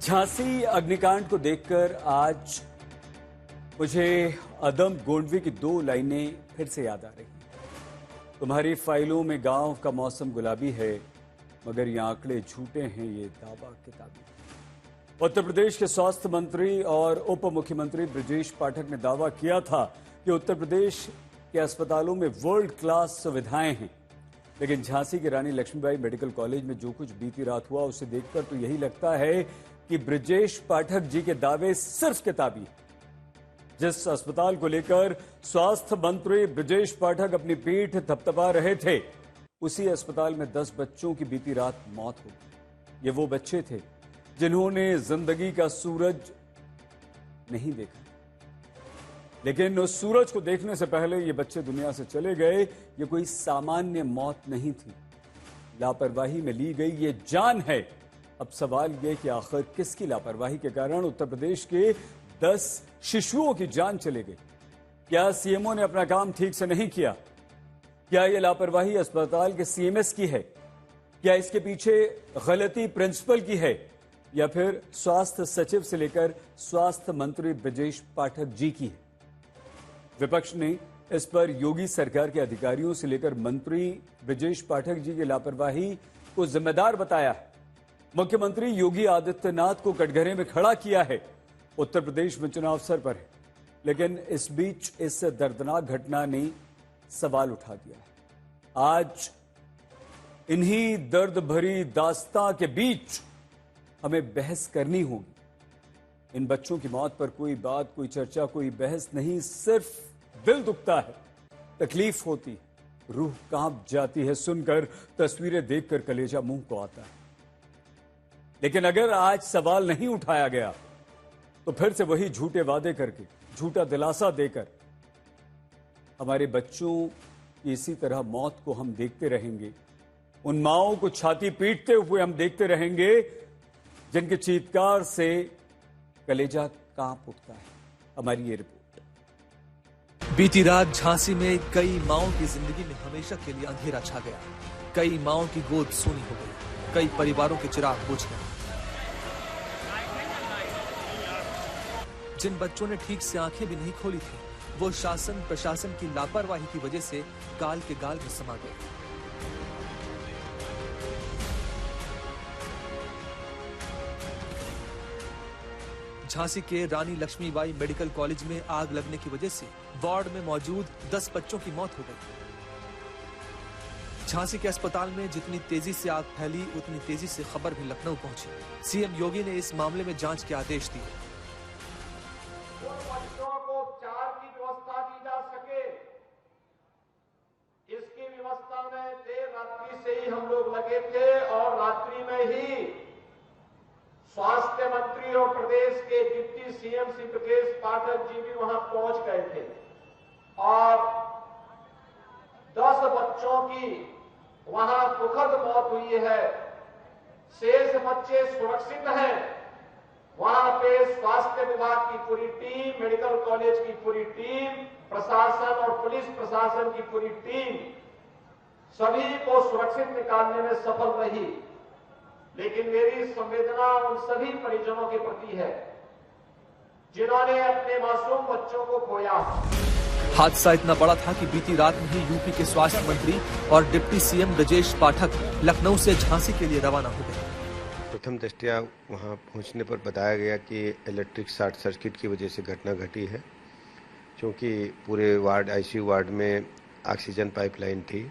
झांसी अग्निकांड को देखकर आज मुझे अदम गोंडवी की दो लाइनें फिर से याद आ रही। तुम्हारी फाइलों में गांव का मौसम गुलाबी है, मगर ये आंकड़े झूठे हैं, ये दावा किताबी। उत्तर प्रदेश के स्वास्थ्य मंत्री और उप मुख्यमंत्री ब्रजेश पाठक ने दावा किया था कि उत्तर प्रदेश के अस्पतालों में वर्ल्ड क्लास सुविधाएं हैं, लेकिन झांसी की रानी लक्ष्मीबाई मेडिकल कॉलेज में जो कुछ बीती रात हुआ उसे देखकर तो यही लगता है कि ब्रजेश पाठक जी के दावे सिर्फ किताबी हैं। जिस अस्पताल को लेकर स्वास्थ्य मंत्री ब्रजेश पाठक अपनी पीठ थपथपा रहे थे, उसी अस्पताल में 10 बच्चों की बीती रात मौत हो गई। ये वो बच्चे थे जिन्होंने जिंदगी का सूरज नहीं देखा, लेकिन उस सूरज को देखने से पहले ये बच्चे दुनिया से चले गए। ये कोई सामान्य मौत नहीं थी, लापरवाही में ली गई ये जान है। अब सवाल ये कि आखिर किसकी लापरवाही के कारण उत्तर प्रदेश के 10 शिशुओं की जान चली गई? क्या सीएमओ ने अपना काम ठीक से नहीं किया? क्या यह लापरवाही अस्पताल के सीएमएस की है? क्या इसके पीछे गलती प्रिंसिपल की है, या फिर स्वास्थ्य सचिव से लेकर स्वास्थ्य मंत्री ब्रजेश पाठक जी की है? विपक्ष ने इस पर योगी सरकार के अधिकारियों से लेकर मंत्री ब्रजेश पाठक जी की लापरवाही को जिम्मेदार बताया है। मुख्यमंत्री योगी आदित्यनाथ को कटघरे में खड़ा किया है। उत्तर प्रदेश में चुनाव सर पर है, लेकिन इस बीच इस दर्दनाक घटना ने सवाल उठा दिया है। आज इन्हीं दर्द भरी दास्तां के बीच हमें बहस करनी होगी। इन बच्चों की मौत पर कोई बात, कोई चर्चा, कोई बहस नहीं, सिर्फ दिल दुखता है, तकलीफ होती है, रूह कांप जाती है, सुनकर तस्वीरें देखकर कलेजा मुंह को आता है। लेकिन अगर आज सवाल नहीं उठाया गया तो फिर से वही झूठे वादे करके, झूठा दिलासा देकर हमारे बच्चों की इसी तरह मौत को हम देखते रहेंगे। उन माओं को छाती पीटते हुए हम देखते रहेंगे जिनके चीत्कार से कलेजा कांप उठता है। हमारी ये रिपोर्ट। बीती रात झांसी में कई माओं की जिंदगी में हमेशा के लिए अंधेरा छा गया। कई माओं की गोद सूनी हो गई, कई परिवारों के चिराग बुझ गए। जिन बच्चों ने ठीक से आंखें भी नहीं खोली थी, वो शासन प्रशासन की लापरवाही की वजह से गाल के गाल में समा गए। झांसी के रानी लक्ष्मीबाई मेडिकल कॉलेज में आग लगने की वजह से वार्ड में मौजूद 10 बच्चों की मौत हो गई। झांसी के अस्पताल में जितनी तेजी से आग फैली, उतनी तेजी से खबर भी लखनऊ पहुंची। सीएम योगी ने इस मामले में जांच के आदेश दिए। बच्चों को उपचार की व्यवस्था दी जा सके, इसकी व्यवस्था में देर रात्रि से ही हम लोग लगे थे, और रात्रि में ही स्वास्थ्य मंत्री और प्रदेश के डिप्टी सीएम श्री ब्रजेश पाठक जी भी वहां पहुंच गए थे, और 10 बच्चों की वहां दुखद मौत हुई है। शेष बच्चे सुरक्षित हैं। वहां पे स्वास्थ्य विभाग की पूरी टीम, मेडिकल कॉलेज की पूरी टीम, प्रशासन और पुलिस प्रशासन की पूरी टीम सभी को सुरक्षित निकालने में सफल रही। लेकिन मेरी संवेदना उन सभी परिजनों के प्रति है जिन्होंने अपने मासूम बच्चों को खोया। हादसा इतना बड़ा था कि बीती रात में ही यूपी के स्वास्थ्य मंत्री और डिप्टी सीएम ब्रजेश पाठक लखनऊ से झांसी के लिए रवाना हो गए। प्रथम दृष्टया वहां पहुंचने पर बताया गया कि इलेक्ट्रिक शॉर्ट सर्किट की वजह से घटना घटी है, क्योंकि पूरे वार्ड आईसीयू वार्ड में ऑक्सीजन पाइपलाइन थी।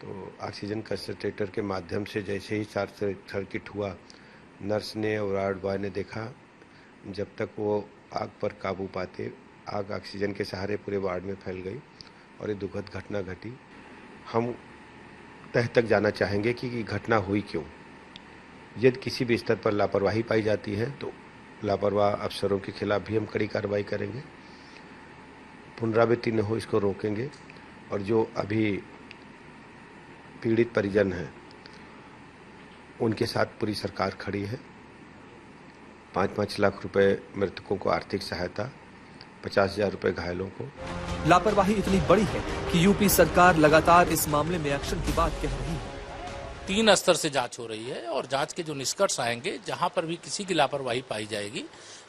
तो ऑक्सीजन कंसंट्रेटर के माध्यम से जैसे ही शॉर्ट सर्किट हुआ, नर्स ने और वार्ड बॉय ने देखा, जब तक वो आग पर काबू पाते, आग ऑक्सीजन के सहारे पूरे वार्ड में फैल गई और ये दुखद घटना घटी। हम तह तक जाना चाहेंगे कि घटना हुई क्यों। यदि किसी भी स्तर पर लापरवाही पाई जाती है तो लापरवाह अफसरों के खिलाफ भी हम कड़ी कार्रवाई करेंगे, पुनरावृत्ति न हो इसको रोकेंगे। और जो अभी पीड़ित परिजन हैं उनके साथ पूरी सरकार खड़ी है। 5-5 लाख रुपए मृतकों को आर्थिक सहायता, 50,000 रुपए घायलों को। लापरवाही इतनी बड़ी है कि यूपी सरकार लगातार इस मामले में एक्शन की बात कह रही है। 3 स्तर से जांच हो रही है और जांच के जो निष्कर्ष आएंगे, जहां पर भी किसी की लापरवाही पाई जाएगी,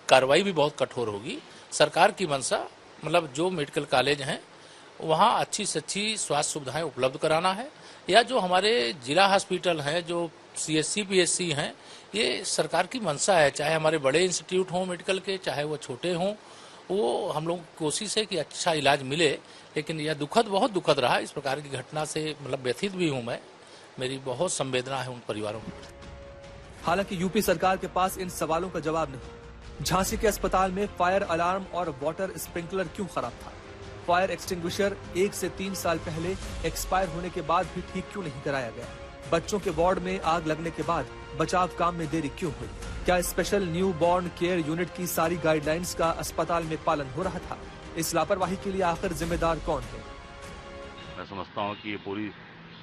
कार्रवाई भी बहुत कठोर होगी। सरकार की मंशा मतलब जो मेडिकल कॉलेज हैं वहां अच्छी से अच्छी स्वास्थ्य सुविधाएं उपलब्ध कराना है, या जो हमारे जिला हॉस्पिटल हैं, जो CSC PSC हैं, ये सरकार की मंशा है। चाहे हमारे बड़े इंस्टीट्यूट हों मेडिकल के, चाहे वो छोटे हों, वो हम लोग की कोशिश है कि अच्छा इलाज मिले। लेकिन यह बहुत दुखद रहा। इस प्रकार की घटना से मतलब व्यथित भी हूं मैं। मेरी बहुत संवेदना है उन परिवारों के प्रति। हालांकि यूपी सरकार के पास इन सवालों का जवाब नहीं। झांसी के अस्पताल में फायर अलार्म और वाटर स्प्रिंकलर क्यों खराब था? फायर एक्सटिंग्विशर 1 से 3 साल पहले एक्सपायर होने के बाद भी ठीक क्यों नहीं कराया गया? बच्चों के वार्ड में आग लगने के बाद बचाव काम में देरी क्यों हुई? क्या special new born care unit की सारी गाइडलाइंस का अस्पताल में पालन हो रहा था? इस लापरवाही के लिए आखिर जिम्मेदार कौन है? मैं समझता हूं कि ये पूरी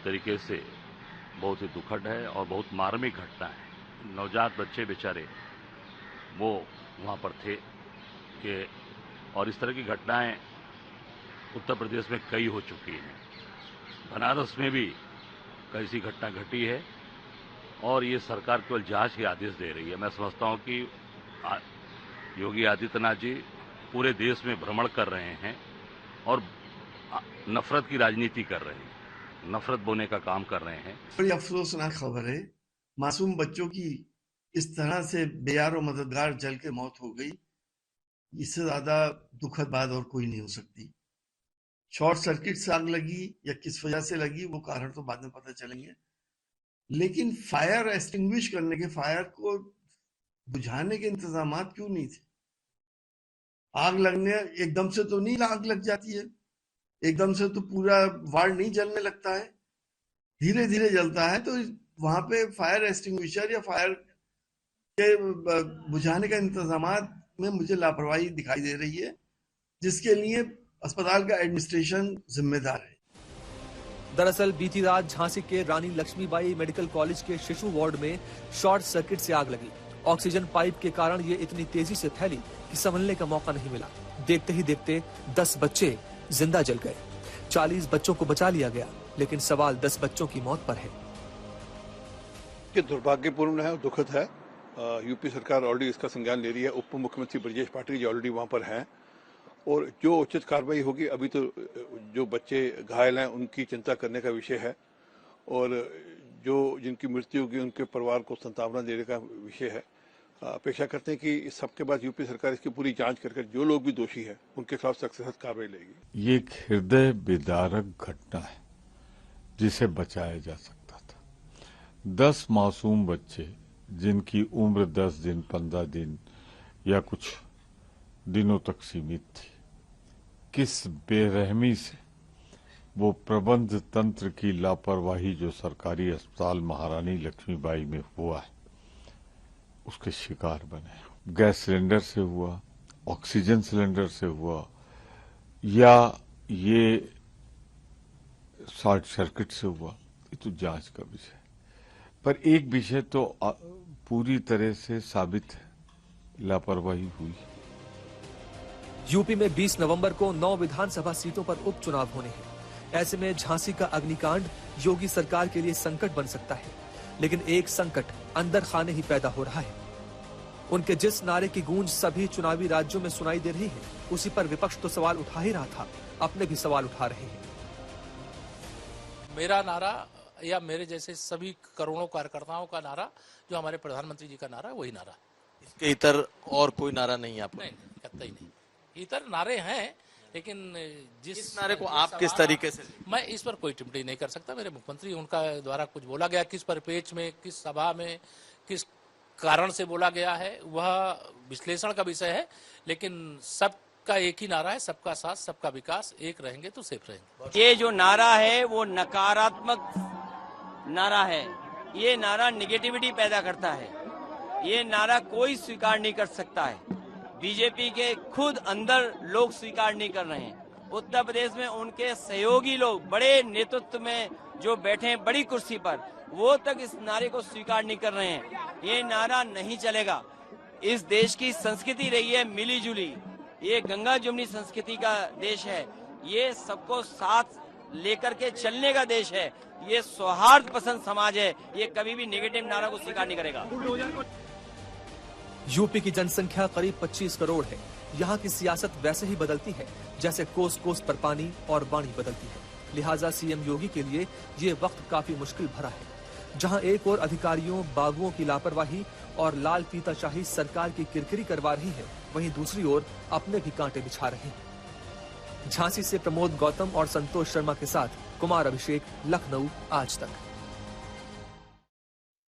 तरीके से बहुत ही दुखद है और बहुत मार्मिक घटना है। नवजात बच्चे बेचारे वो वहां पर थे कि, और इस तरह की घटनाएं उत्तर प्रदेश में कई हो चुकी हैं। बनारस में भी कई सी घटना घटी है और ये सरकार केवल जांच के आदेश दे रही है। मैं समझता हूं कि योगी आदित्यनाथ जी पूरे देश में भ्रमण कर रहे हैं और नफरत की राजनीति कर रहे हैं, नफरत बोने का काम कर रहे हैं। बड़ी अफसोसनाक खबर है। मासूम बच्चों की इस तरह से बेयार और मददगार जल के मौत हो गई। इससे ज्यादा दुखद बात और कोई नहीं हो सकती। शॉर्ट सर्किट से आग लगी या किस वजह से लगी वो कारण तो बाद में पता चलेंगे, लेकिन फायर एक्सटिंग्विश करने के, फायर को बुझाने के इंतजाम क्यों नहीं थे? आग लगने एकदम से तो नहीं आग लग जाती है, एकदम से तो पूरा वार्ड नहीं जलने लगता है, धीरे धीरे जलता है। तो वहां पे फायर एक्सटिंग्विशर या फायर के बुझाने का इंतजाम में मुझे लापरवाही दिखाई दे रही है, जिसके लिए अस्पताल का एडमिनिस्ट्रेशन जिम्मेदार है। दरअसल बीती रात झांसी के रानी लक्ष्मीबाई मेडिकल कॉलेज के शिशु वार्ड में शॉर्ट सर्किट से आग लगी। ऑक्सीजन पाइप के कारण ये इतनी तेजी से फैली कि संभलने का मौका नहीं मिला। देखते ही देखते 10 बच्चे जिंदा जल गए। 40 बच्चों को बचा लिया गया, लेकिन सवाल 10 बच्चों की मौत पर है। ये दुर्भाग्यपूर्ण है और दुखद है। यूपी सरकार ऑलरेडी इसका संज्ञान ले रही है। उप मुख्यमंत्री ब्रजेश पाटिल जी ऑलरेडी वहां पर हैं और जो उचित कार्रवाई होगी, अभी तो जो बच्चे घायल हैं उनकी चिंता करने का विषय है और जो जिनकी मृत्यु होगी उनके परिवार को सांत्वना देने का विषय है। अपेक्षा करते हैं कि इस सबके बाद यूपी सरकार इसकी पूरी जांच करके जो लोग भी दोषी हैं उनके खिलाफ सख्त कार्रवाई लेगी। ये एक हृदय विदारक घटना है जिसे बचाया जा सकता था। 10 मासूम बच्चे जिनकी उम्र 10 दिन, 15 दिन या कुछ दिनों तक सीमित थी, किस बेरहमी से वो प्रबंध तंत्र की लापरवाही जो सरकारी अस्पताल महारानी लक्ष्मीबाई में हुआ है उसके शिकार बने। गैस सिलेंडर से हुआ, ऑक्सीजन सिलेंडर से हुआ, या ये शॉर्ट सर्किट से हुआ, ये तो जांच का विषय है। पर एक विषय तो पूरी तरह से साबित है, लापरवाही हुई। यूपी में 20 नवंबर को 9 विधानसभा सीटों पर उपचुनाव होने हैं। ऐसे में झांसी का अग्निकांड योगी सरकार के लिए संकट बन सकता है, लेकिन एक संकट अंदर खाने ही पैदा हो रहा है। उनके जिस नारे की गूंज सभी चुनावी राज्यों में सुनाई दे रही है, उसी पर विपक्ष तो सवाल उठा ही रहा था, अपने भी सवाल उठा रहे हैं। मेरा नारा या मेरे जैसे सभी करोड़ों कार्यकर्ताओं का नारा, जो हमारे प्रधानमंत्री जी का नारा, वही नारा। इसके इतर और कोई नारा नहीं है आपका? नहीं, कतई नहीं। इतर नारे हैं, लेकिन जिस नारे को आप किस तरीके से? मैं इस पर कोई टिप्पणी नहीं कर सकता। मेरे मुख्यमंत्री, उनका द्वारा कुछ बोला गया, किस परिपेक्ष में, किस सभा में, किस कारण से बोला गया है, वह विश्लेषण का विषय है। लेकिन सबका एक ही नारा है, सबका साथ, सबका विकास, एक रहेंगे तो सेफ रहेंगे। ये जो नारा है वो नकारात्मक नारा है। ये नारा निगेटिविटी पैदा करता है। ये नारा कोई स्वीकार नहीं कर सकता है। बीजेपी के खुद अंदर लोग स्वीकार नहीं कर रहे हैं। उत्तर प्रदेश में उनके सहयोगी लोग, बड़े नेतृत्व में जो बैठे हैं बड़ी कुर्सी पर, वो तक इस नारे को स्वीकार नहीं कर रहे हैं। ये नारा नहीं चलेगा। इस देश की संस्कृति रही है मिली जुली। ये गंगा जमुनी संस्कृति का देश है। ये सबको साथ लेकर के चलने का देश है, ये सौहार्द पसंद समाज है, ये कभी भी नेगेटिव नारा को स्वीकार नहीं करेगा। यूपी की जनसंख्या करीब 25 करोड़ है। यहाँ की सियासत वैसे ही बदलती है जैसे कोस कोस पर पानी और वाणी बदलती है। लिहाजा सीएम योगी के लिए ये वक्त काफी मुश्किल भरा है। जहाँ एक और अधिकारियों बागुओं की लापरवाही और लाल फीताशाही सरकार की किरकिरी करवा रही है, वहीं दूसरी ओर अपने भी कांटे बिछा रहे हैं। झांसी से प्रमोद गौतम और संतोष शर्मा के साथ कुमार अभिषेक, लखनऊ, आज तक।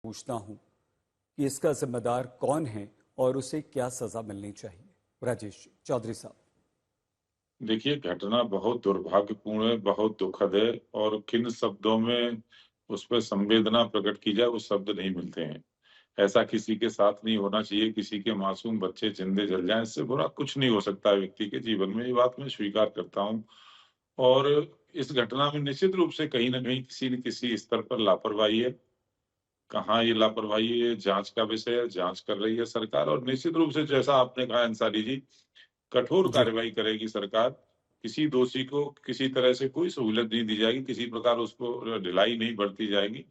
पूछता हूं कि इसका जिम्मेदार कौन है और उसे क्या सजा मिलनी चाहिए। राजेश चौधरी साहब। देखिए, घटना बहुत दुर्भाग्यपूर्ण है, बहुत दुखद है, और किन शब्दों में उस पर संवेदना प्रकट की जाए वो शब्द नहीं मिलते हैं। ऐसा किसी के साथ नहीं होना चाहिए, किसी के मासूम बच्चे जिंदे जल जाएं, इससे बुरा कुछ नहीं हो सकता है व्यक्ति के जीवन में। ये बात मैं स्वीकार करता हूं। और इस घटना में निश्चित रूप से कहीं ना कहीं किसी न किसी स्तर पर लापरवाही है। कहाँ ये लापरवाही है, जांच का विषय है, जांच कर रही है सरकार। और निश्चित रूप से जैसा आपने कहा अंसारी जी, कठोर कार्रवाई करेगी सरकार। किसी दोषी को किसी तरह से कोई सहूलत नहीं दी जाएगी, किसी प्रकार उसको ढिलाई नहीं बरती जाएगी।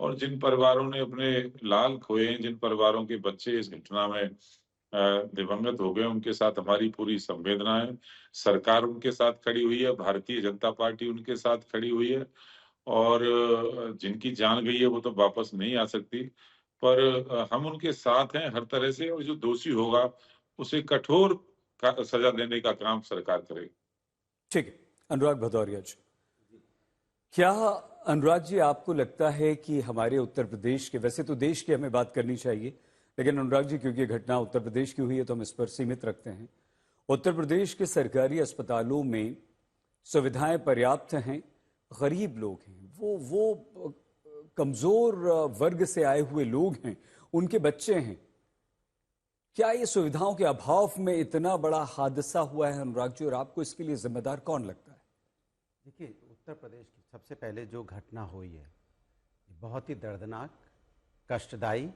और जिन परिवारों ने अपने लाल खोए हैं, जिन परिवारों के बच्चे इस घटना में दिवंगत हो गए, उनके साथ हमारी पूरी संवेदना है। सरकार उनके साथ खड़ी हुई है, भारतीय जनता पार्टी उनके साथ खड़ी हुई है। और जिनकी जान गई है वो तो वापस नहीं आ सकती, पर हम उनके साथ हैं हर तरह से। और जो दोषी होगा उसे कठोर सजा देने का काम सरकार करेगी। ठीक है, अनुराग भदौरिया जी, क्या अनुराग जी आपको लगता है कि हमारे उत्तर प्रदेश के, वैसे तो देश की हमें बात करनी चाहिए, लेकिन अनुराग जी क्योंकि घटना उत्तर प्रदेश की हुई है तो हम इस पर सीमित रखते हैं। उत्तर प्रदेश के सरकारी अस्पतालों में सुविधाएं पर्याप्त हैं, गरीब लोग हैं, वो कमजोर वर्ग से आए हुए लोग हैं, उनके बच्चे हैं। क्या ये सुविधाओं के अभाव में इतना बड़ा हादसा हुआ है अनुराग जी, और आपको इसके लिए जिम्मेदार कौन लगता है? देखिए, उत्तर प्रदेश की सबसे पहले जो घटना हुई है बहुत ही दर्दनाक, कष्टदायी,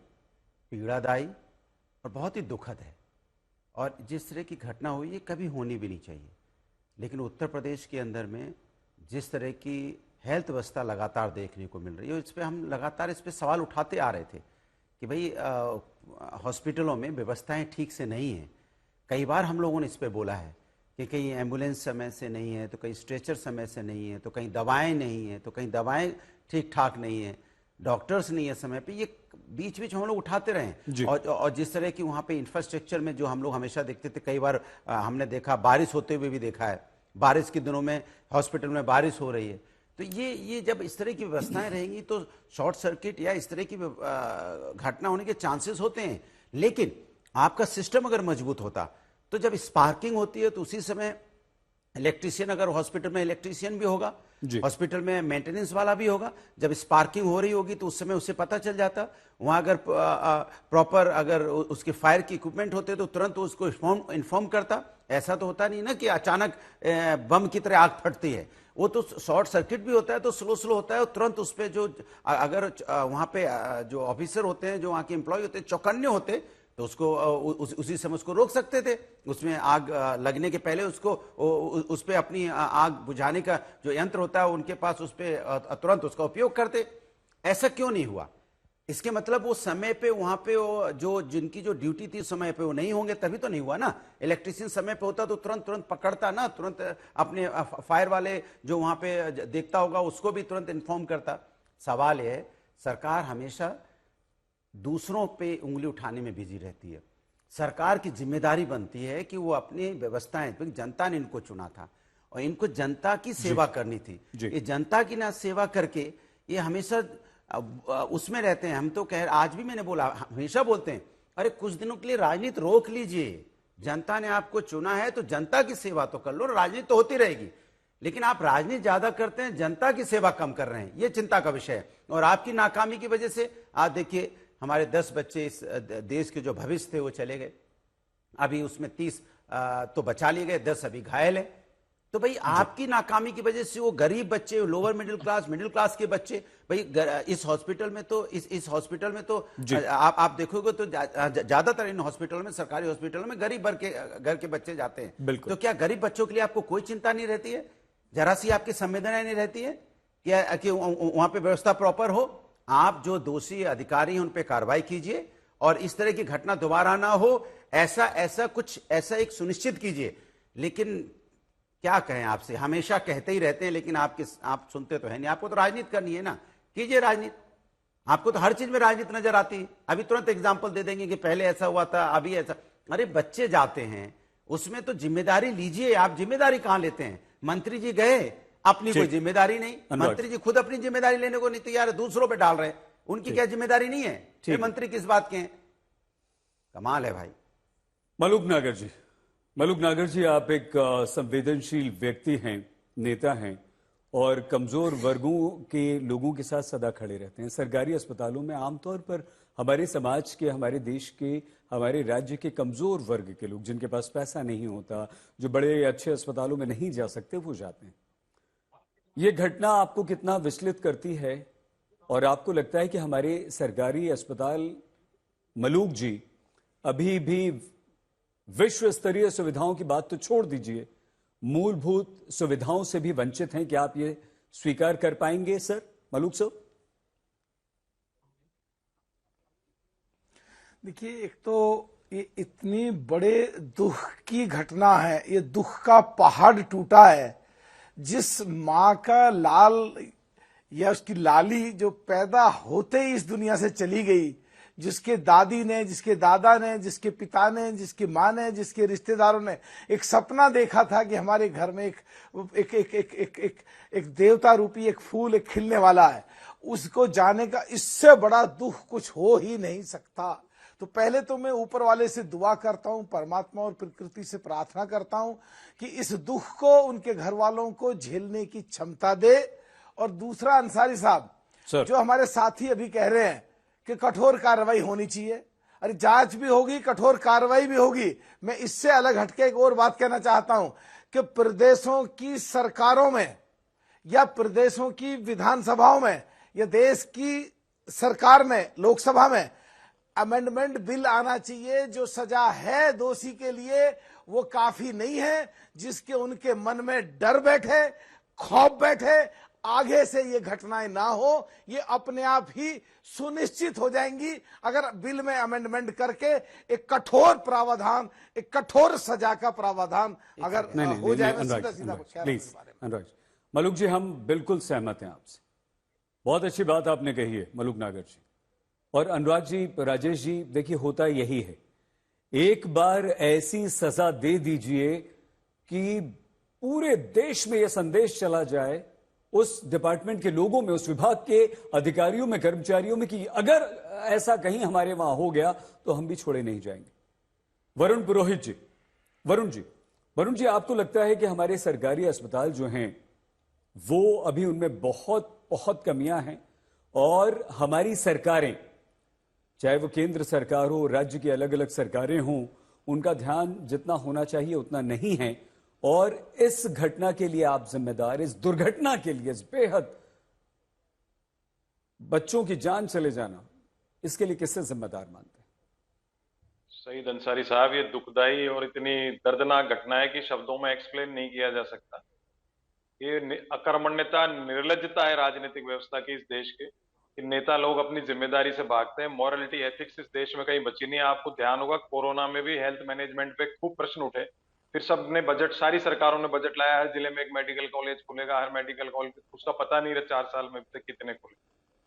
पीड़ादायी और बहुत ही दुखद है। और जिस तरह की घटना हुई है कभी होनी भी नहीं चाहिए। लेकिन उत्तर प्रदेश के अंदर में जिस तरह की हेल्थ व्यवस्था लगातार देखने को मिल रही है, इस पर हम लगातार इस पर सवाल उठाते आ रहे थे कि भाई हॉस्पिटलों में व्यवस्थाएं ठीक से नहीं हैं। कई बार हम लोगों ने इस पर बोला है कि कहीं एम्बुलेंस समय से नहीं है, तो कहीं स्ट्रेचर समय से नहीं है, तो कहीं दवाएं नहीं है, तो कहीं दवाएं ठीक ठाक नहीं है, डॉक्टर्स नहीं है समय पे। ये बीच बीच हम लोग उठाते रहे। और जिस तरह की वहाँ पे इंफ्रास्ट्रक्चर में जो हम लोग हमेशा देखते थे, कई बार हमने देखा, बारिश होते हुए भी देखा है, बारिश के दिनों में हॉस्पिटल में बारिश हो रही है, तो ये जब इस तरह की व्यवस्थाएं रहेंगी तो शॉर्ट सर्किट या इस तरह की घटना होने के चांसेस होते हैं। लेकिन आपका सिस्टम अगर मजबूत होता तो जब स्पार्किंग होती है तो उसी समय इलेक्ट्रीशियन, अगर हॉस्पिटल में इलेक्ट्रीशियन भी होगा, हॉस्पिटल में मेंटेनेंस वाला भी होगा, जब स्पार्किंग हो रही होगी तो उस समय उसे पता चल जाता। वहां अगर प्रॉपर अगर उसके फायर की इक्विपमेंट होते तो तुरंत उसको इन्फॉर्म करता। ऐसा तो होता नहीं ना कि अचानक बम की तरह आग फटती है, वो तो शॉर्ट सर्किट भी होता है तो स्लो होता है। और तुरंत उस पर जो अगर वहां पे जो ऑफिसर होते हैं, जो वहां के एम्प्लॉय होते हैं, चौकन्ने होते तो उसको उसी समय उसको रोक सकते थे। उसमें आग लगने के पहले उसको उस पे अपनी आग बुझाने का जो यंत्र होता है उनके पास, उस पे तुरंत उसका उपयोग करते। ऐसा क्यों नहीं हुआ? इसके मतलब वो समय पे वहां पे जो जिनकी जो ड्यूटी थी समय पे वो नहीं होंगे, तभी तो नहीं हुआ ना। इलेक्ट्रिशियन समय पे होता तो तुरंत पकड़ता ना, तुरंत अपने फायर वाले जो वहां पे देखता होगा उसको भी तुरंत इन्फॉर्म करता। सवाल है, सरकार हमेशा दूसरों पे उंगली उठाने में बिजी रहती है। सरकार की जिम्मेदारी बनती है कि वो अपनी व्यवस्थाएं, जनता ने इनको चुना था और इनको जनता की सेवा करनी थी। ये जनता की ना सेवा करके ये हमेशा उसमें रहते हैं। हम तो आज भी मैंने बोला, हमेशा बोलते हैं, अरे कुछ दिनों के लिए राजनीति रोक लीजिए। जनता ने आपको चुना है तो जनता की सेवा तो कर लो, राजनीति तो होती रहेगी। लेकिन आप राजनीति ज्यादा करते हैं, जनता की सेवा कम कर रहे हैं, ये चिंता का विषय है। और आपकी नाकामी की वजह से आज देखिए हमारे 10 बच्चे इस देश के जो भविष्य थे वो चले गए। अभी उसमें 30 तो बचा लिए गए, 10 अभी घायल है। तो भाई आपकी नाकामी की वजह से वो गरीब बच्चे, लोअर मिडिल क्लास के बच्चे, भाई इस हॉस्पिटल में तो इस हॉस्पिटल में तो आप देखोगे तो ज्यादातर इन हॉस्पिटलों में, सरकारी हॉस्पिटलों में गरीब घर के बच्चे जाते हैं। तो क्या गरीब बच्चों के लिए आपको कोई चिंता नहीं रहती है? जरा सी आपकी संवेदना नहीं रहती है कि वहां पे व्यवस्था प्रॉपर हो? आप जो दोषी अधिकारी हैं उन पे कार्रवाई कीजिए और इस तरह की घटना दोबारा ना हो, ऐसा एक सुनिश्चित कीजिए। लेकिन क्या कहें आपसे, हमेशा कहते ही रहते हैं लेकिन आप सुनते तो है नहीं। आपको तो राजनीति करनी है ना, कीजिए राजनीति। आपको तो हर चीज में राजनीति नजर आती है। अभी तुरंत एग्जाम्पल दे देंगे कि पहले ऐसा हुआ था, अभी ऐसा। अरे बच्चे जाते हैं, उसमें तो जिम्मेदारी लीजिए। आप जिम्मेदारी कहां लेते हैं? मंत्री जी गए, अपनी कोई जिम्मेदारी नहीं। मंत्री जी खुद अपनी जिम्मेदारी लेने को नहीं तैयार है, दूसरों पे डाल रहे हैं। उनकी क्या जिम्मेदारी नहीं है? ये मंत्री किस बात के हैं? कमाल है भाई। मलूक नागर जी, आप एक संवेदनशील व्यक्ति हैं, नेता हैं और कमजोर वर्गों के लोगों के साथ सदा खड़े रहते हैं। सरकारी अस्पतालों में आमतौर पर हमारे समाज के, हमारे देश के, हमारे राज्य के कमजोर वर्ग के लोग, जिनके पास पैसा नहीं होता, जो बड़े अच्छे अस्पतालों में नहीं जा सकते, वो जाते हैं। ये घटना आपको कितना विचलित करती है और आपको लगता है कि हमारे सरकारी अस्पताल, मलूक जी, अभी भी विश्व स्तरीय सुविधाओं की बात तो छोड़ दीजिए, मूलभूत सुविधाओं से भी वंचित हैं? क्या आप ये स्वीकार कर पाएंगे सर, मलूक साहब? देखिए, एक तो ये इतनी बड़े दुख की घटना है, ये दुख का पहाड़ टूटा है। जिस माँ का लाल या उसकी लाली जो पैदा होते ही इस दुनिया से चली गई, जिसके दादी ने, जिसके दादा ने, जिसके पिता ने, जिसकी माँ ने, जिसके रिश्तेदारों ने एक सपना देखा था कि हमारे घर में एक देवता रूपी एक फूल एक खिलने वाला है, उसको जाने का इससे बड़ा दुख कुछ हो ही नहीं सकता। तो पहले तो मैं ऊपर वाले से दुआ करता हूं, परमात्मा और प्रकृति से प्रार्थना करता हूं कि इस दुख को उनके घर वालों को झेलने की क्षमता दे। और दूसरा, अंसारी साहब, जो हमारे साथी अभी कह रहे हैं कि कठोर कार्रवाई होनी चाहिए, अरे जांच भी होगी, कठोर कार्रवाई भी होगी। मैं इससे अलग हटके एक और बात कहना चाहता हूं कि प्रदेशों की सरकारों में या प्रदेशों की विधानसभाओं में या देश की सरकार में, लोकसभा में अमेंडमेंट बिल आना चाहिए। जो सजा है दोषी के लिए वो काफी नहीं है, जिसके उनके मन में डर बैठे, खौफ बैठे, आगे से ये घटनाएं ना हो, ये अपने आप ही सुनिश्चित हो जाएंगी अगर बिल में अमेंडमेंट करके एक कठोर प्रावधान, एक कठोर सजा का प्रावधान अगर हो जाए। अनुराग मलूक जी, हम बिल्कुल सहमत हैं आपसे। बहुत अच्छी बात आपने कही है मलूक नागर जी। और अनुराग जी, राजेश जी, देखिए होता यही है, एक बार ऐसी सजा दे दीजिए कि पूरे देश में यह संदेश चला जाए, उस डिपार्टमेंट के लोगों में, उस विभाग के अधिकारियों में, कर्मचारियों में, कि अगर ऐसा कहीं हमारे वहां हो गया तो हम भी छोड़े नहीं जाएंगे। वरुण पुरोहित जी, वरुण जी, आपको लगता है कि हमारे सरकारी अस्पताल जो हैं वो अभी उनमें बहुत कमियां हैं और हमारी सरकारें, चाहे वो केंद्र सरकार हो, राज्य की अलग अलग सरकारें हों, उनका ध्यान जितना होना चाहिए उतना नहीं है? और इस घटना के लिए आप जिम्मेदार, इस दुर्घटना के लिए, इस बेहद बच्चों की जान चले जाना, इसके लिए किससे जिम्मेदार मानते हैं? सईद अंसारी साहब, ये दुखदाई और इतनी दर्दनाक घटना है कि शब्दों में एक्सप्लेन नहीं किया जा सकता। ये अकर्मण्यता, निर्लज्जता है राजनीतिक व्यवस्था की इस देश के, कि नेता लोग अपनी जिम्मेदारी से भागते हैं। मॉरलिटी, एथिक्स इस देश में कहीं बची नहीं है। आपको ध्यान होगा, कोरोना में भी हेल्थ मैनेजमेंट पे खूब प्रश्न उठे, फिर सबने बजट, सारी सरकारों ने बजट लाया, हर जिले में एक मेडिकल कॉलेज खुलेगा, हर मेडिकल कॉलेज, उसका पता नहीं रहा 4 साल में कितने खुले।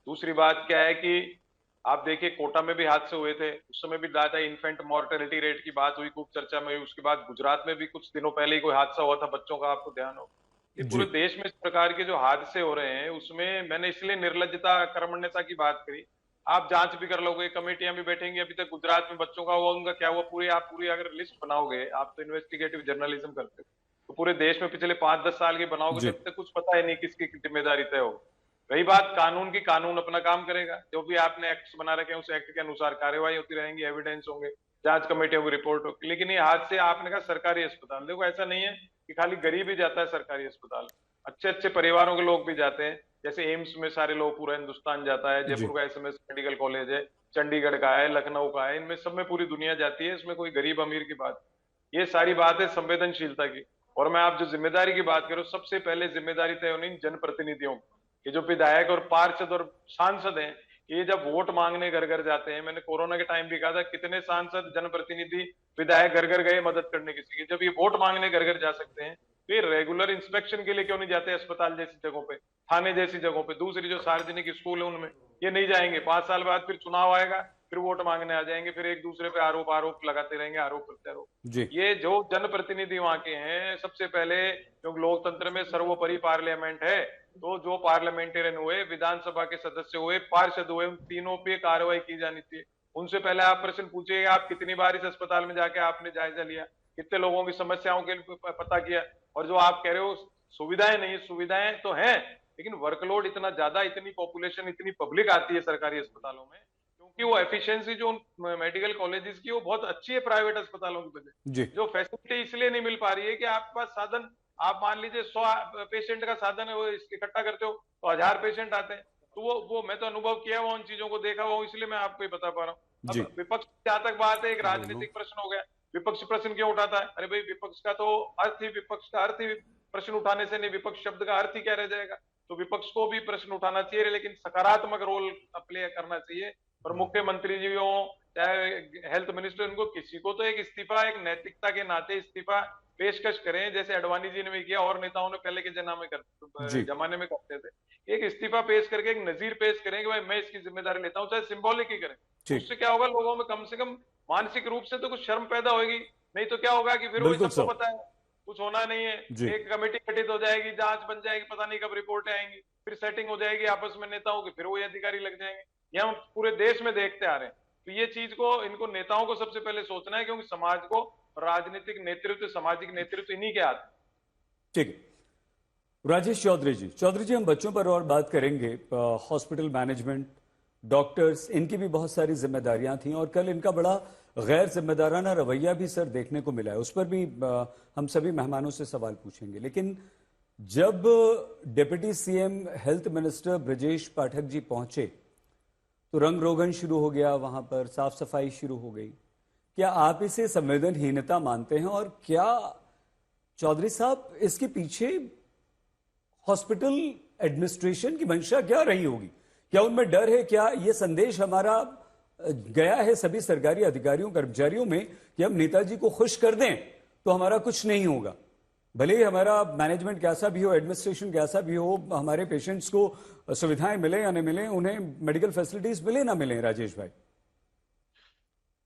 दूसरी बात क्या है कि आप देखिए, कोटा में भी हादसे हुए थे, उस समय भी ज्यादा इन्फेंट मॉर्टेलिटी रेट की बात हुई, खूब चर्चा में हुई। उसके बाद गुजरात में भी कुछ दिनों पहले ही कोई हादसा हुआ था बच्चों का, आपको ध्यान हो। ये पूरे देश में इस प्रकार के जो हादसे हो रहे हैं, उसमें मैंने इसलिए निर्लज्जता, कर्मण्यता की बात करी। आप जांच भी कर लोगे, कमेटियां भी बैठेंगी। अभी तक गुजरात में बच्चों का हुआ, उनका क्या हुआ, आप पूरी अगर लिस्ट बनाओगे, आप तो इन्वेस्टिगेटिव जर्नलिज्म करते हो, तो पूरे देश में पिछले 5-10 साल की बनाओगे, जब तक कुछ पता है नहीं किसकी जिम्मेदारी तय हो। रही बात कानून की, कानून अपना काम करेगा। जो भी आपने एक्ट बना रखे हैं, उस एक्ट के अनुसार कार्यवाही होती रहेंगी, एविडेंस होंगे, जांच कमेटियों की रिपोर्ट होगी। लेकिन ये हादसे, आपने कहा सरकारी अस्पताल, देखो ऐसा नहीं है कि खाली गरीब ही जाता है सरकारी अस्पताल, अच्छे परिवारों के लोग भी जाते हैं। जैसे एम्स में सारे लोग, पूरा हिंदुस्तान जाता है, जयपुर का एसएमएस मेडिकल कॉलेज है, चंडीगढ़ का है, लखनऊ का है, इनमें सब में पूरी दुनिया जाती है। इसमें कोई गरीब अमीर की बात, ये सारी बात है संवेदनशीलता की। और मैं आप जो जिम्मेदारी की बात करो, सबसे पहले जिम्मेदारी तय होनी जनप्रतिनिधियों की। ये जो विधायक और पार्षद और सांसद हैं, ये जब वोट मांगने घर घर जाते हैं, मैंने कोरोना के टाइम भी कहा था, कितने सांसद, जनप्रतिनिधि, विधायक घर घर गए मदद करने किसी की। जब ये वोट मांगने घर घर जा सकते हैं, तो ये रेगुलर इंस्पेक्शन के लिए क्यों नहीं जाते अस्पताल जैसी जगहों पे, थाने जैसी जगहों पे? दूसरी जो सार्वजनिक स्कूल है उनमें ये नहीं जाएंगे। 5 साल बाद फिर चुनाव आएगा, फिर वोट मांगने आ जाएंगे, फिर एक दूसरे पे आरोप लगाते रहेंगे, आरोप प्रत्यारोप। ये जो जनप्रतिनिधि वहां के हैं, सबसे पहले, क्योंकि लोकतंत्र में सर्वोपरि पार्लियामेंट है, तो जो पार्लियामेंटेरियन हुए, विधानसभा के सदस्य हुए, पार्षद हुए, उन तीनों पे कार्रवाई की जानी चाहिए। उनसे पहले आप प्रश्न पूछिए, आप कितनी बार इस अस्पताल में जाके आपने जायजा लिया, कितने लोगों की समस्याओं के पता किया? और जो आप कह रहे हो सुविधाएं नहीं, सुविधाएं तो हैं, लेकिन वर्कलोड इतना ज्यादा, इतनी पॉपुलेशन, इतनी पब्लिक आती है सरकारी अस्पतालों में, क्योंकि वो एफिशिएंसी जो मेडिकल कॉलेजेस की वो बहुत अच्छी है प्राइवेट अस्पतालों की वजह। जो फैसिलिटी इसलिए नहीं मिल पा रही है कि आपके पास साधन, आप मान लीजिए 100 पेशेंट का साधन है, वो इकट्ठा करते हो तो 1000 पेशेंट आते हैं। तो वो मैं तो अनुभव किया हुआ, उन चीजों को देखा हुआ, इसलिए मैं आपको बता पा रहा हूँ। अब विपक्ष जहां तक बात है, एक राजनीतिक प्रश्न हो गया, विपक्ष प्रश्न क्यों उठाता है? अरे भाई, विपक्ष का तो अर्थ ही, विपक्ष का अर्थ ही प्रश्न उठाने से नहीं, विपक्ष शब्द का अर्थ ही क्या रह जाएगा? तो विपक्ष को भी प्रश्न उठाना चाहिए, लेकिन सकारात्मक रोल प्ले करना चाहिए। और मुख्यमंत्री जी हो, चाहे हेल्थ मिनिस्टर, उनको किसी को तो एक इस्तीफा, एक नैतिकता के नाते इस्तीफा पेशकश करें, जैसे अडवाणी जी ने भी किया और नेताओं ने पहले के जमाने में करते थे। एक इस्तीफा पेश करके एक नजीर पेश करें कि भाई मैं इसकी जिम्मेदारी लेता हूं, चाहे सिंबॉलिक ही करें। उससे क्या होगा, लोगों में कम से कम मानसिक रूप से तो कुछ शर्म पैदा होगी। नहीं तो क्या होगा कि फिर वही सबको पता है, कुछ होना नहीं है, एक कमेटी गठित हो जाएगी, जांच बन जाएगी, पता नहीं कब रिपोर्टें आएंगी, फिर सेटिंग हो जाएगी आपस में नेताओं की, फिर वही अधिकारी लग जाएंगे। ये हम पूरे देश में देखते आ रहे हैं। तो ये चीज को, इनको नेताओं को सबसे पहले सोचना है, क्योंकि समाज को राजनीतिक नेतृत्व, सामाजिक नेतृत्व इन्हीं के हाथ। ठीक है, राजेश चौधरी जी, हम बच्चों पर और बात करेंगे। हॉस्पिटल मैनेजमेंट, डॉक्टर्स, इनकी भी बहुत सारी जिम्मेदारियां थी, और कल इनका बड़ा गैर जिम्मेदाराना रवैया भी सर देखने को मिला है। उस पर भी हम सभी मेहमानों से सवाल पूछेंगे। लेकिन जब deputy CM health minister Brajesh Pathak ji पहुंचे, तो रंग रोगन शुरू हो गया, वहां पर साफ सफाई शुरू हो गई। क्या आप इसे संवेदनहीनता मानते हैं? और क्या चौधरी साहब, इसके पीछे हॉस्पिटल एडमिनिस्ट्रेशन की मंशा क्या रही होगी? क्या उनमें डर है? क्या ये संदेश हमारा गया है सभी सरकारी अधिकारियों, कर्मचारियों में कि हम नेताजी को खुश कर दें तो हमारा कुछ नहीं होगा? भले ही हमारा मैनेजमेंट कैसा भी हो, एडमिनिस्ट्रेशन कैसा भी हो, हमारे पेशेंट्स को सुविधाएं मिले या नहीं मिले, उन्हें मेडिकल फैसिलिटीज मिले ना मिले। राजेश भाई,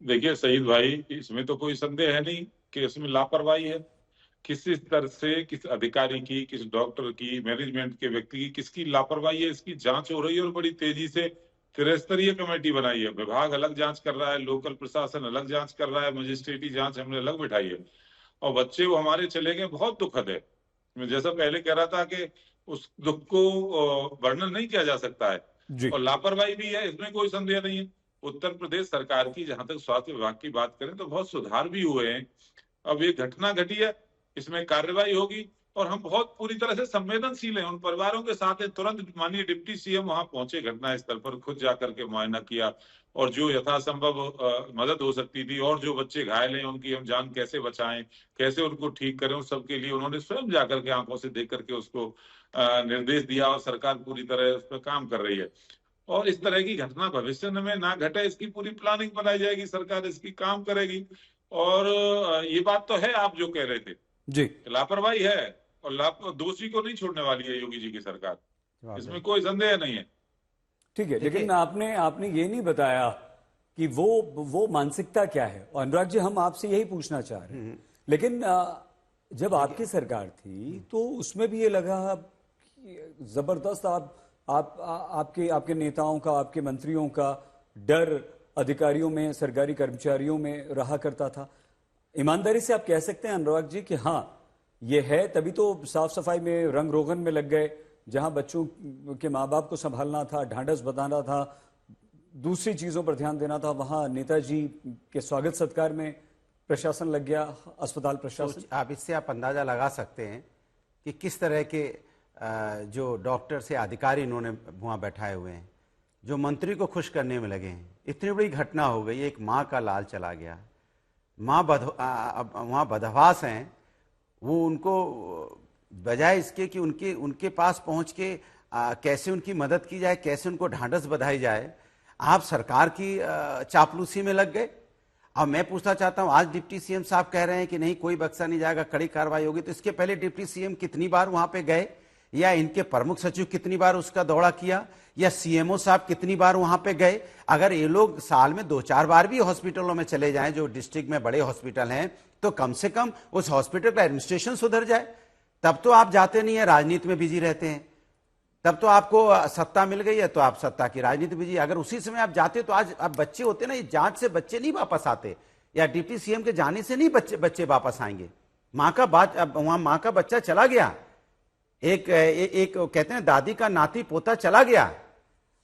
देखिए सईद भाई, इसमें तो कोई संदेह है नहीं कि इसमें लापरवाही है। किसी स्तर से, किस अधिकारी की, किस डॉक्टर की, मैनेजमेंट के व्यक्ति की, किसकी लापरवाही है, इसकी जांच हो रही है और बड़ी तेजी से। त्रिस्तरीय कमेटी बनाई है, विभाग अलग जांच कर रहा है, लोकल प्रशासन अलग जांच कर रहा है, मजिस्ट्रेटी जांच हमने अलग बिठाई है। और बच्चे वो हमारे चले गए, बहुत दुखद है। मैं जैसा पहले कह रहा था कि उस दुख को वर्णन नहीं किया जा सकता है, और लापरवाही भी है, इसमें कोई संदेह नहीं है। उत्तर प्रदेश सरकार की जहां तक स्वास्थ्य विभाग की बात करें तो बहुत सुधार भी हुए हैं। अब ये घटना घटी है, इसमें कार्रवाई होगी, और हम बहुत पूरी तरह से संवेदनशील हैं, उन परिवारों के साथ हैं। तुरंत माननीय डिप्टी सीएम वहां पहुंचे, घटना स्थल पर खुद जाकर के मुआयना किया, और जो यथासंभव मदद हो सकती थी, और जो बच्चे घायल हैं उनकी हम जान कैसे बचाएं, कैसे उनको ठीक करें, उस सबके लिए उन्होंने स्वयं जाकर के आंखों से देख करके उसको निर्देश दिया, और सरकार पूरी तरह उस पर काम कर रही है। और इस तरह की घटना भविष्य में ना घटे, इसकी पूरी प्लानिंग बनाई जाएगी, सरकार इसकी काम करेगी। और ये बात तो है, आप जो कह रहे थे जी, लापरवाही है, और दोषी को नहीं छोड़ने वाली है योगी जी की सरकार, इसमें कोई संदेह नहीं है। ठीक है, लेकिन आपने ये नहीं बताया कि वो मानसिकता क्या है। और अनुराग जी, हम आपसे यही पूछना चाह रहे हैं। लेकिन जब आपकी सरकार थी तो उसमें भी ये लगा जबरदस्त आपके नेताओं का, आपके मंत्रियों का डर अधिकारियों में, सरकारी कर्मचारियों में रहा करता था। ईमानदारी से आप कह सकते हैं अनुराग जी कि हाँ ये है, तभी तो साफ सफाई में, रंग रोगन में लग गए। जहां बच्चों के माँ बाप को संभालना था, ढांढस बताना था, दूसरी चीजों पर ध्यान देना था, वहां नेताजी के स्वागत सत्कार में प्रशासन लग गया, अस्पताल प्रशासन। आप इससे अंदाजा लगा सकते हैं कि किस तरह के जो डॉक्टर से अधिकारी इन्होंने वहां बैठाए हुए हैं, जो मंत्री को खुश करने में लगे हैं। इतनी बड़ी घटना हो गई, एक माँ का लाल चला गया, माँ वहां बदहवास हैं, वो उनको बजाय इसके कि उनके पास पहुंच के कैसे उनकी मदद की जाए, कैसे उनको ढांढस बंधाई जाए, आप सरकार की चापलूसी में लग गए। अब मैं पूछना चाहता हूं, आज डिप्टी सीएम साहब कह रहे हैं कि नहीं कोई बख्शा नहीं जाएगा, कड़ी कार्रवाई होगी, तो इसके पहले डिप्टी सीएम कितनी बार वहां पे गए, या इनके प्रमुख सचिव कितनी बार उसका दौरा किया, या सीएमओ साहब कितनी बार वहां पे गए? अगर ये लोग साल में 2-4 बार भी हॉस्पिटलों में चले जाएं, जो डिस्ट्रिक्ट में बड़े हॉस्पिटल हैं, तो कम से कम उस हॉस्पिटल का एडमिनिस्ट्रेशन सुधर जाए। तब तो आप जाते नहीं है, राजनीति में बिजी रहते हैं। तब तो आपको सत्ता मिल गई है तो आप सत्ता की राजनीति बिजी। अगर उसी समय आप जाते तो आज आप बच्चे होते ना, ये जांच से बच्चे नहीं वापस आते, या डिप्टी सीएम के जाने से नहीं बच्चे वापस आएंगे। माँ का वहां माँ का बच्चा चला गया, एक कहते हैं दादी का नाती पोता चला गया,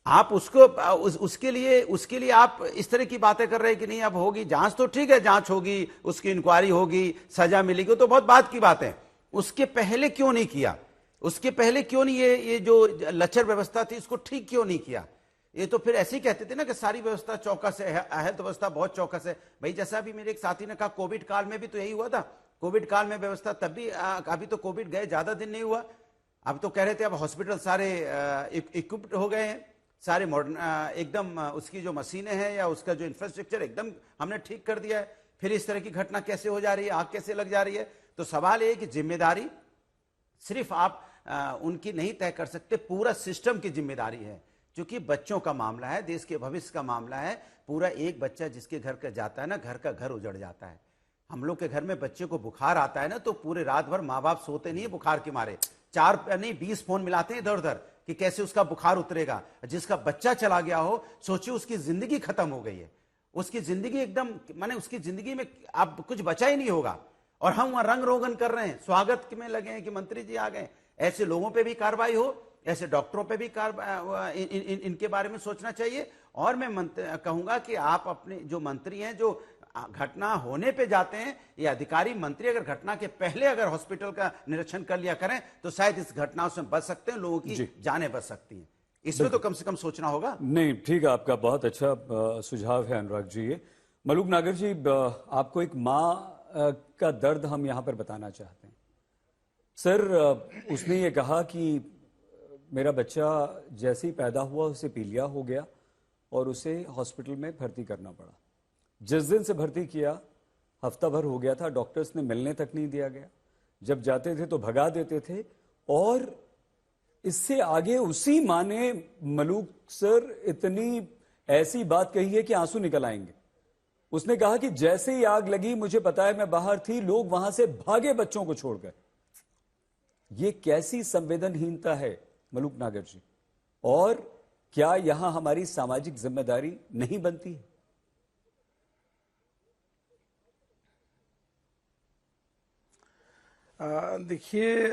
आप उसके लिए आप इस तरह की बातें कर रहे हैं कि नहीं अब होगी जांच, तो ठीक है जांच होगी, उसकी इंक्वायरी होगी, सजा मिलेगी, तो बहुत बात की बात है। उसके पहले क्यों नहीं किया? उसके पहले क्यों नहीं ये जो लचर व्यवस्था थी इसको ठीक क्यों नहीं किया? ये तो फिर ऐसे ही कहते थे ना कि सारी व्यवस्था चौकस है, हेल्थ व्यवस्था बहुत चौकस है। भाई जैसा भी मेरे एक साथी ने कहा, कोविड काल में भी तो यही हुआ था। कोविड काल में व्यवस्था तब भी, अभी तो कोविड गए ज्यादा दिन नहीं हुआ, अब तो कह रहे थे अब हॉस्पिटल सारे इक्विप्ड हो गए हैं, सारे मॉडर्न एकदम उसकी जो मशीनें हैं या उसका जो इंफ्रास्ट्रक्चर एकदम हमने ठीक कर दिया है। फिर इस तरह की घटना कैसे हो जा रही है, आग कैसे लग जा रही है? तो सवाल ये है कि जिम्मेदारी सिर्फ आप उनकी नहीं तय कर सकते, पूरा सिस्टम की जिम्मेदारी है, क्योंकि बच्चों का मामला है, देश के भविष्य का मामला है। पूरा एक बच्चा जिसके घर का जाता है ना, घर का घर उजड़ जाता है। हम लोग के घर में बच्चे को बुखार आता है ना, तो पूरे रात भर माँ बाप सोते नहीं है बुखार के मारे, 20 फोन मिलाते हैं इधर उधर कि कैसे उसका बुखार उतरेगा। जिसका बच्चा चला गया हो, सोचिए उसकी जिंदगी खत्म हो गई है, उसकी जिंदगी एकदम, माने उसकी जिंदगी में अब कुछ बचा ही नहीं होगा। और हम वहां रंग रोगन कर रहे हैं, स्वागत में लगे हैं कि मंत्री जी आ गए। ऐसे लोगों पे भी कार्रवाई हो, ऐसे डॉक्टरों पे भी इनके बारे में सोचना चाहिए। और मैं कहूंगा कि आप अपने जो मंत्री हैं, जो घटना होने पे जाते हैं, ये अधिकारी मंत्री अगर घटना के पहले अगर हॉस्पिटल का निरीक्षण कर लिया करें तो शायद इस घटना से बच सकते हैं, लोगों की जानें बच सकती हैं। इसमें तो कम से कम सोचना होगा। नहीं ठीक है, आपका बहुत अच्छा सुझाव है अनुराग जी। ये मलूक नागर जी, आपको एक माँ का दर्द हम यहां पर बताना चाहते हैं। सर, उसने ये कहा कि मेरा बच्चा जैसे ही पैदा हुआ उसे पीलिया हो गया और उसे हॉस्पिटल में भर्ती करना पड़ा। जिस दिन से भर्ती किया हफ्ता भर हो गया था, डॉक्टर्स ने मिलने तक नहीं दिया गया, जब जाते थे तो भगा देते थे। और इससे आगे उसी माँ ने, मलूक सर, इतनी ऐसी बात कही है कि आंसू निकल आएंगे। उसने कहा कि जैसे ही आग लगी, मुझे पता है मैं बाहर थी, लोग वहां से भागे बच्चों को छोड़कर। ये कैसी संवेदनहीनता है मलूक नागर जी? और क्या यहां हमारी सामाजिक जिम्मेदारी नहीं बनती है? देखिए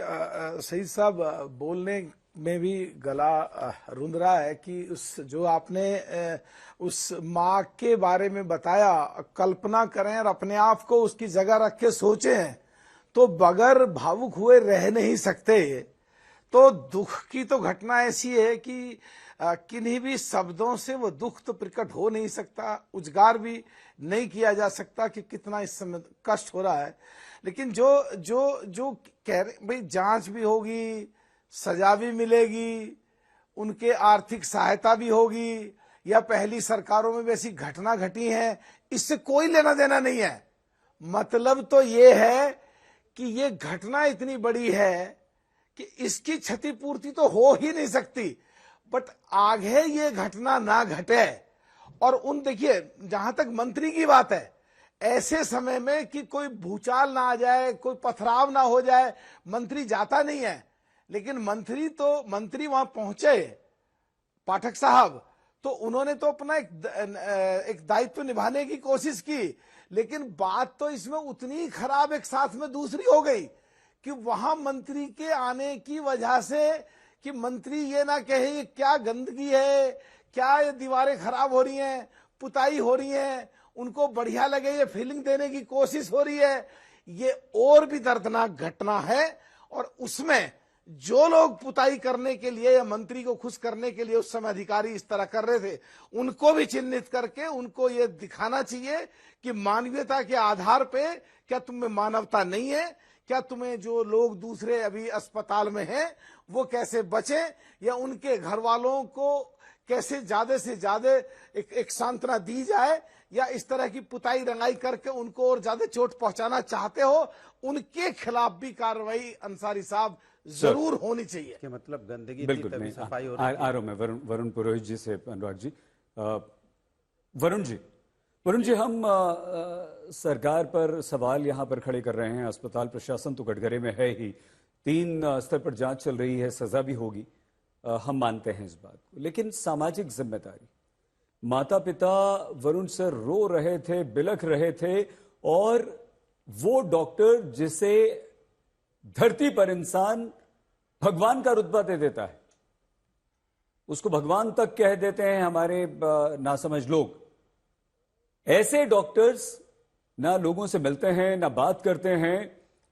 सईद साहब, बोलने में भी गला रुंध रहा है कि उस जो आपने उस माँ के बारे में बताया, कल्पना करें और अपने आप को उसकी जगह रख के सोचें तो बगैर भावुक हुए रह नहीं सकते। तो दुख की तो घटना ऐसी है कि किन्हीं भी शब्दों से वो दुख तो प्रकट हो नहीं सकता, उजागर भी नहीं किया जा सकता कि कितना इस समय कष्ट हो रहा है। लेकिन जो कह रहे भाई जांच भी होगी, सजा भी मिलेगी, उनके आर्थिक सहायता भी होगी, या पहली सरकारों में वैसी घटना घटी है, इससे कोई लेना देना नहीं है। मतलब तो ये है कि ये घटना इतनी बड़ी है कि इसकी क्षतिपूर्ति तो हो ही नहीं सकती, बट आगे ये घटना ना घटे। और देखिए, जहां तक मंत्री की बात है, ऐसे समय में कि कोई भूचाल ना आ जाए, कोई पथराव ना हो जाए, मंत्री जाता नहीं है। लेकिन मंत्री वहां पहुंचे, पाठक साहब, तो उन्होंने तो अपना एक दायित्व निभाने की कोशिश की। लेकिन बात तो इसमें उतनी खराब एक साथ में दूसरी हो गई कि वहां मंत्री के आने की वजह से कि मंत्री ये ना कहे क्या गंदगी है, क्या ये दीवारें खराब हो रही हैं, पुताई हो रही है, उनको बढ़िया लगे, ये फीलिंग देने की कोशिश हो रही है। ये और भी दर्दनाक घटना है। और उसमें जो लोग पुताई करने के लिए या मंत्री को खुश करने के लिए उस समय अधिकारी इस तरह कर रहे थे, उनको भी चिन्हित करके उनको ये दिखाना चाहिए कि मानवीयता के आधार पे क्या तुम में मानवता नहीं है, क्या तुम्हें जो लोग दूसरे अभी अस्पताल में हैं वो कैसे बचे, या उनके घर वालों को कैसे ज्यादा से ज्यादा एक सांत्वना दी जाए, या इस तरह की पुताई रंगाई करके उनको और ज्यादा चोट पहुंचाना चाहते हो, उनके खिलाफ भी कार्रवाई अंसारी साहब जरूर होनी चाहिए। कि मतलब गंदगी बिल्कुल तभी नहीं, सफाई हो आ रहा हूं मैं वरुण पुरोहित जी से। अनुराग जी, वरुण जी, हम सरकार पर सवाल यहाँ पर खड़े कर रहे हैं। अस्पताल प्रशासन तो कटघरे में है ही, 3 स्तर पर जांच चल रही है, सजा भी होगी, हम मानते हैं इस बात को, लेकिन सामाजिक जिम्मेदारी, माता पिता वरुण सर रो रहे थे, बिलख रहे थे, और वो डॉक्टर जिसे धरती पर इंसान भगवान का रुतबा दे देता है, उसको भगवान तक कह देते हैं हमारे नासमझ लोग, ऐसे डॉक्टर्स ना लोगों से मिलते हैं, ना बात करते हैं,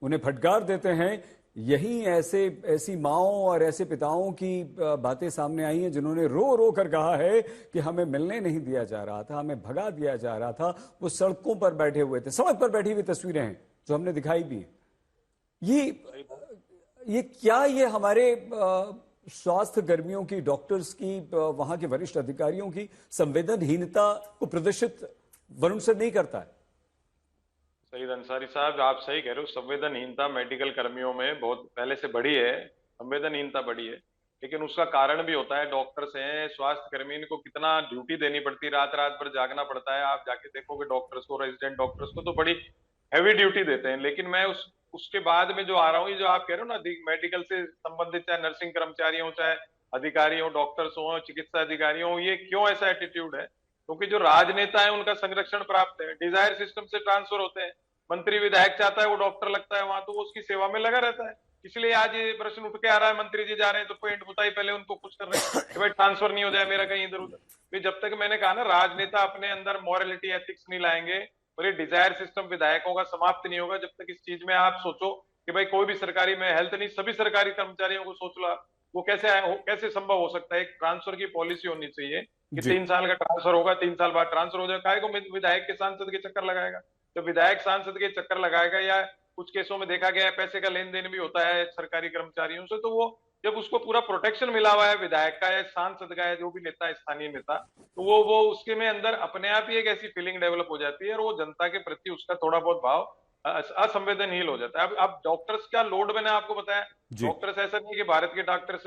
उन्हें फटकार देते हैं। यही ऐसी माओं और ऐसे पिताओं की बातें सामने आई हैं जिन्होंने रो रो कर कहा है कि हमें मिलने नहीं दिया जा रहा था, हमें भगा दिया जा रहा था। वो सड़कों पर बैठे हुए थे, सड़क पर बैठी हुई तस्वीरें हैं जो हमने दिखाई भी। ये क्या ये हमारे स्वास्थ्य कर्मियों की, डॉक्टर्स की, वहां के वरिष्ठ अधिकारियों की संवेदनहीनता को प्रदर्शित वरुण सर नहीं करता है? सईद अंसारी साहब, आप सही कह रहे हो, संवेदनहीनता मेडिकल कर्मियों में बहुत पहले से बढ़ी है, संवेदनहीनता बढ़ी है, लेकिन उसका कारण भी होता है। डॉक्टर्स हैं, स्वास्थ्य कर्मी, इनको कितना ड्यूटी देनी पड़ती है, रात रात भर जागना पड़ता है। आप जाके देखोगे डॉक्टर्स को, रेजिडेंट डॉक्टर्स को तो बड़ी हैवी ड्यूटी देते हैं। लेकिन मैं उसके बाद में जो आ रहा हूँ, ये जो आप कह रहे हो ना, मेडिकल से संबंधित, चाहे नर्सिंग कर्मचारी हो, चाहे अधिकारी हो, डॉक्टर्स हो, चिकित्सा अधिकारी हो, ये क्यों ऐसा एटीट्यूड है? क्योंकि जो राजनेता है उनका संरक्षण प्राप्त है, डिजायर सिस्टम से ट्रांसफर होते हैं। मंत्री विधायक चाहता है वो डॉक्टर लगता है वहां, तो वो उसकी सेवा में लगा रहता है। इसलिए आज ये प्रश्न उठ के आ रहा है, मंत्री जी जा रहे हैं तो पेंट पुताई पहले उनको कुछ कर रहे हैं कि भाई ट्रांसफर नहीं हो जाए मेरा कहीं इधर उधर। जब तक, मैंने कहा ना, राजनेता अपने अंदर मॉरलिटी एथिक्स नहीं लाएंगे और ये डिजायर सिस्टम विधायकों का समाप्त नहीं होगा, जब तक इस चीज में आप सोचो कि भाई कोई भी सरकारी में, हेल्थ नहीं, सभी सरकारी कर्मचारियों को सोच लो, वो कैसे संभव हो सकता है? एक ट्रांसफर की पॉलिसी होनी चाहिए कि 3 साल का ट्रांसफर होगा, 3 साल बाद ट्रांसफर हो जाएगा। को विधायक के सांसद के चक्कर लगाएगा? तो विधायक सांसद के चक्कर लगाएगा, या कुछ केसों में देखा गया है पैसे का लेन देन भी होता है सरकारी कर्मचारियों से, तो वो जब उसको पूरा प्रोटेक्शन मिला हुआ है विधायक का या सांसद का, या जो भी नेता है, स्थानीय नेता, तो वो उसके में अंदर अपने आप ही एक ऐसी फीलिंग डेवलप हो जाती है और वो जनता के प्रति उसका थोड़ा बहुत भाव असंवेदनशील हो जाता है। अब डॉक्टर्स का लोड मैंने आपको बताया, डॉक्टर्स ऐसा नहीं कि भारत के डॉक्टर्स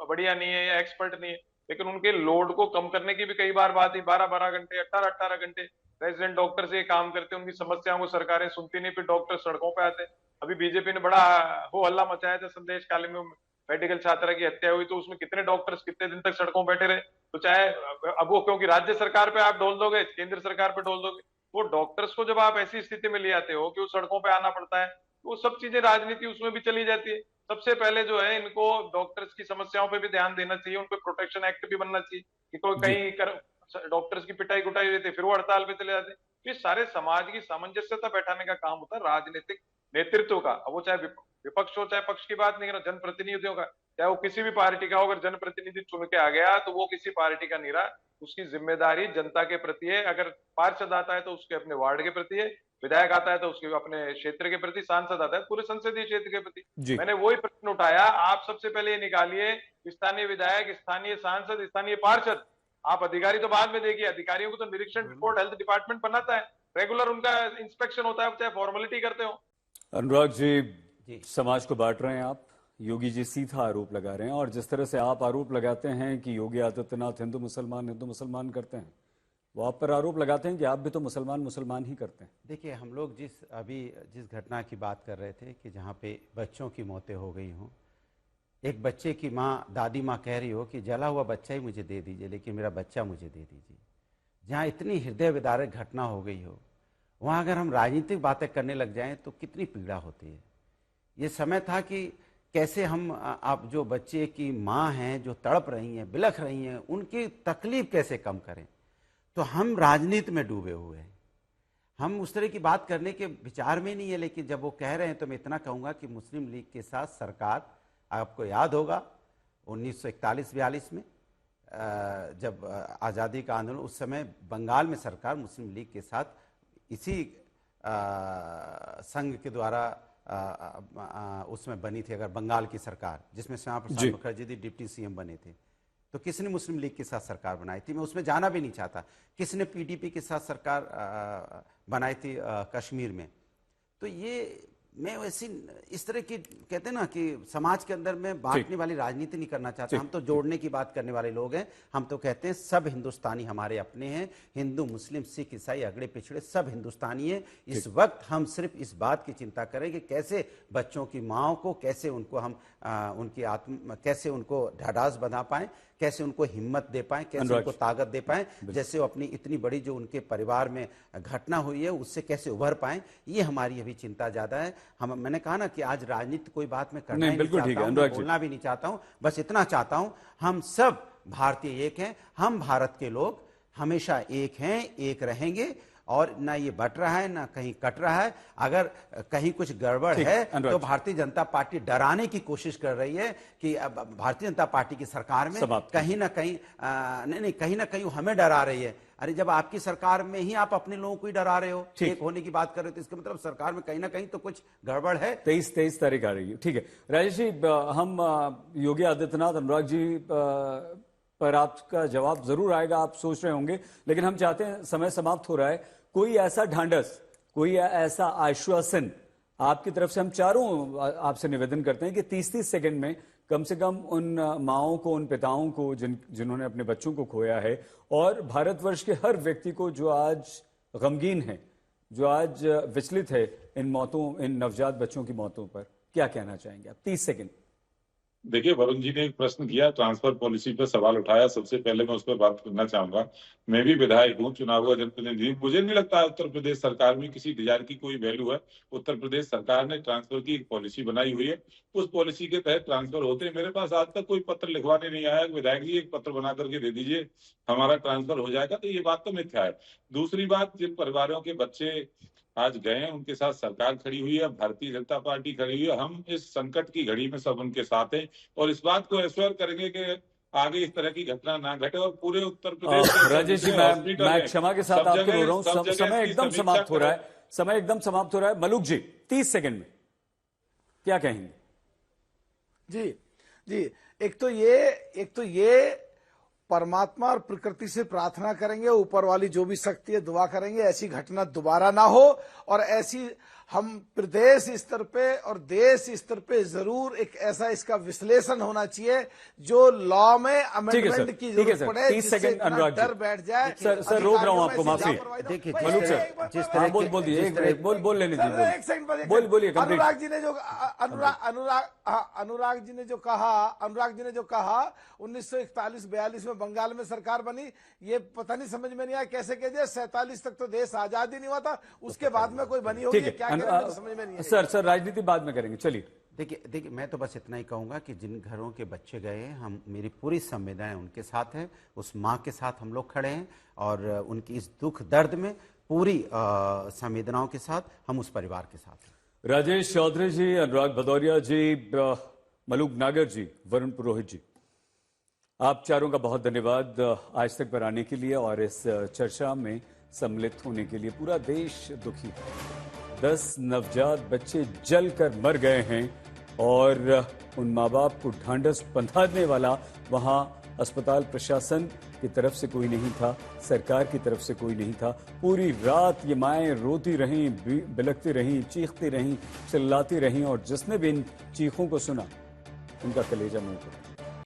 बढ़िया नहीं है या एक्सपर्ट नहीं है, लेकिन उनके लोड को कम करने की भी कई बार बात है। 12-12 घंटे, 18-18 घंटे रेजिडेंट डॉक्टर से काम करते, उनकी समस्याओं को सरकारें सुनती नहीं, फिर डॉक्टर सड़कों पे आते। अभी बीजेपी ने बड़ा हो हल्ला मचाया था, संदेश काले में मेडिकल छात्रा की हत्या हुई, तो उसमें कितने डॉक्टर्स कितने दिन तक सड़कों बैठे रहे। तो चाहे अब वो, क्योंकि राज्य सरकार पे आप डोल दोगे, केंद्र सरकार पे डोल दोगे, वो डॉक्टर्स को जब आप ऐसी स्थिति में ले आते हो कि वो सड़कों पे आना पड़ता है, तो वो सब चीजें, राजनीति उसमें भी चली जाती है। सबसे पहले जो है, इनको डॉक्टर्स की समस्याओं पे भी ध्यान देना चाहिए, उनको प्रोटेक्शन एक्ट भी बनना चाहिए कि कोई कहीं डॉक्टर्स की पिटाई कुटाई देते फिर वो हड़ताल पे चले जाते। ये सारे समाज की सामंजस्यता बैठाने का काम होता है राजनीतिक नेतृत्व का। अब वो चाहे विपक्ष हो, चाहे पक्ष की बात नहीं कर रहा, जनप्रतिनिधियों का, चाहे वो किसी भी पार्टी का हो, अगर जनप्रतिनिधि चुन के आ गया तो वो किसी पार्टी का नहीं रहा, उसकी जिम्मेदारी जनता के प्रति है। अगर पार्षद आता है तो उसके अपने वार्ड के प्रति है, विधायक आता है तो उसके अपने क्षेत्र के प्रति, सांसद आता है पूरे संसदीय क्षेत्र के प्रति। मैंने वही प्रश्न उठाया, आप सबसे पहले ये निकालिए, स्थानीय विधायक, स्थानीय सांसद, स्थानीय पार्षद, आप अधिकारी तो बाद में देखिए। अधिकारियों को तो निरीक्षण रिपोर्ट हेल्थ डिपार्टमेंट बनाता है, रेगुलर उनका इंस्पेक्शन होता है, चाहे फॉर्मेलिटी करते हो। अनुराग जी, समाज को बांट रहे हैं आप, योगी जी सीधा आरोप लगा रहे हैं, और जिस तरह से आप आरोप लगाते हैं कि योगी आदित्यनाथ हिंदू मुसलमान करते हैं, वो आप पर आरोप लगाते हैं कि आप भी तो मुसलमान ही करते हैं। देखिए, हम लोग जिस घटना की बात कर रहे थे कि जहाँ पे बच्चों की मौतें हो गई हों, एक बच्चे की माँ, दादी माँ कह रही हो कि जला हुआ बच्चा ही मुझे दे दीजिए, लेकिन मेरा बच्चा मुझे दे दीजिए। जहाँ इतनी हृदय विदारक घटना हो गई हो, वहाँ अगर हम राजनीतिक बातें करने लग जाएं तो कितनी पीड़ा होती है। ये समय था कि कैसे हम, आप जो बच्चे की माँ हैं, जो तड़प रही हैं, बिलख रही हैं, उनकी तकलीफ कैसे कम करें। तो हम राजनीति में डूबे हुए हैं, हम उस तरह की बात करने के विचार में नहीं है। लेकिन जब वो कह रहे हैं तो मैं इतना कहूँगा कि मुस्लिम लीग के साथ सरकार, आपको याद होगा 1941-42 में जब आज़ादी का आंदोलन, उस समय बंगाल में सरकार मुस्लिम लीग के साथ इसी संघ के द्वारा उसमें बनी थी, अगर बंगाल की सरकार जिसमें श्यामा प्रसाद मुखर्जी जी डिप्टी सीएम बने थे, तो किसने मुस्लिम लीग के साथ सरकार बनाई थी? मैं उसमें जाना भी नहीं चाहता। किसने पीडीपी के साथ सरकार बनाई थी कश्मीर में? तो ये मैं वैसी इस तरह की कहते हैं ना कि समाज के अंदर में बांटने वाली राजनीति नहीं करना चाहता। हम तो जोड़ने की बात करने वाले लोग हैं। हम तो कहते हैं सब हिंदुस्तानी हमारे अपने हैं, हिंदू मुस्लिम सिख ईसाई अगड़े पिछड़े सब हिंदुस्तानी हैं। इस वक्त हम सिर्फ इस बात की चिंता करें कि कैसे बच्चों की माओं को, कैसे उनको हम उनकी कैसे उनको ढाढ़स बंधा पाएं, कैसे उनको हिम्मत दे पाएं, कैसे उनको ताकत दे पाएं, जैसे वो अपनी इतनी बड़ी जो उनके परिवार में घटना हुई है उससे कैसे उभर पाएं, ये हमारी अभी चिंता ज्यादा है। मैंने कहा ना कि आज राजनीति कोई बात में करना नहीं चाहता हूं, बोलना भी नहीं चाहता हूं, बस इतना चाहता हूं हम सब भारतीय एक हैं, हम भारत के लोग हमेशा एक हैं, एक रहेंगे और ना ये बट रहा है ना कहीं कट रहा है। अगर कहीं कुछ गड़बड़ है तो भारतीय जनता पार्टी डराने की कोशिश कर रही है कि भारतीय जनता पार्टी की सरकार में कहीं ना कहीं कहीं ना कहीं हमें डरा रही है। अरे जब आपकी सरकार में ही आप अपने लोगों को ही डरा रहे हो, एक होने की बात कर रहे हो, तो इसका मतलब सरकार में कहीं ना कहीं तो कुछ गड़बड़ है। 23 तारीख आ रही है। ठीक है राजेश जी, हम योगी आदित्यनाथ, अनुराग जी पर आपका जवाब जरूर आएगा, आप सोच रहे होंगे, लेकिन हम चाहते हैं, समय समाप्त हो रहा है, कोई ऐसा ढांढस, कोई ऐसा आश्वासन आपकी तरफ से, हम चारों आपसे निवेदन करते हैं कि 30-30 सेकंड में कम से कम उन माओं को, उन पिताओं को जिन्होंने अपने बच्चों को खोया है, और भारतवर्ष के हर व्यक्ति को जो आज गमगीन है, जो आज विचलित है इन मौतों, इन नवजात बच्चों की मौतों पर, क्या कहना चाहेंगे आप? 30 सेकंड। देखिए, वरुण जी ने एक प्रश्न किया, ट्रांसफर पॉलिसी पर सवाल उठाया। सबसे पहले मैं उस पर बात करना चाहूंगा। मैं भी विधायक हूँ, चुना हुआ जनप्रतिनिधि। मुझे नहीं लगता है उत्तर प्रदेश सरकार में किसी डिजायर की कोई वैल्यू है। उत्तर प्रदेश सरकार ने ट्रांसफर की एक पॉलिसी बनाई हुई है, उस पॉलिसी के तहत ट्रांसफर होते हैं। मेरे पास आज तक कोई पत्र लिखवाने नहीं आया, विधायक जी एक पत्र बना करके दे दीजिए, हमारा ट्रांसफर हो जाएगा, तो ये बात तो मिथ्या है। दूसरी बात, जिन परिवारों के बच्चे आज गए हैं उनके साथ सरकार खड़ी हुई है, भारतीय जनता पार्टी खड़ी हुई है। हम इस संकट की घड़ी में सब उनके साथ हैं और इस बात को एश्योर करेंगे कि आगे इस तरह की घटना ना घटे। और पूरे उत्तर प्रदेश राजेश जी, मैं क्षमा के साथ आपको बोल रहा हूँ, समय एकदम समाप्त हो रहा है, समय एकदम समाप्त हो रहा है। मलूक जी 30 सेकंड में क्या कहेंगे? जी, एक तो ये परमात्मा और प्रकृति से प्रार्थना करेंगे, ऊपर वाली जो भी शक्ति है दुआ करेंगे ऐसी घटना दोबारा ना हो, और ऐसी हम प्रदेश स्तर पे और देश स्तर पे जरूर एक ऐसा इसका विश्लेषण होना चाहिए जो लॉ में अमेंडमेंट की जरूरत पड़े, 30 सेकंड अनुराग डर बैठ जाए। सर रोक रहा हूँ आपको, माफी। देखिए मलूक सर, जिस तरह बोल दीजिए, बोल लेने दीजिए, एक सेकंड बोलिए। अनुराग जी ने जो कहा 1941-42 में बंगाल में सरकार बनी, ये पता नहीं, समझ में नहीं आया कैसे कह दिया। 47 तक तो देश आजाद ही नहीं हुआ था, उसके बाद में कोई बनी होगी, क्या समझ में नहीं है। सर राजनीति बाद में करेंगे, चलिए। देखिए मैं तो बस इतना ही कहूंगा कि जिन घरों के बच्चे गए हैं, हम मेरी पूरी संवेदनाएं उनके साथ है, उस माँ के साथ हम लोग खड़े हैं और उनकी इस दुख दर्द में पूरी संवेदनाओं के साथ हम उस परिवार के साथ हैं। राजेश चौधरी जी, अनुराग भदौरिया जी, मलूक नागर जी, वरुण पुरोहित जी, आप चारों का बहुत धन्यवाद आज तक पर आने के लिए और इस चर्चा में सम्मिलित होने के लिए। पूरा देश दुखी है, 10 नवजात बच्चे जलकर मर गए हैं और उन माँ बाप को ढांढस बंधाने वाला वहां अस्पताल प्रशासन की तरफ से कोई नहीं था, सरकार की तरफ से कोई नहीं था। पूरी रात ये माएँ रोती रहीं, बिलखती रहीं, चीखती रहीं, चिल्लाती रहीं, और जिसने भी इन चीखों को सुना उनका कलेजा मुंह पर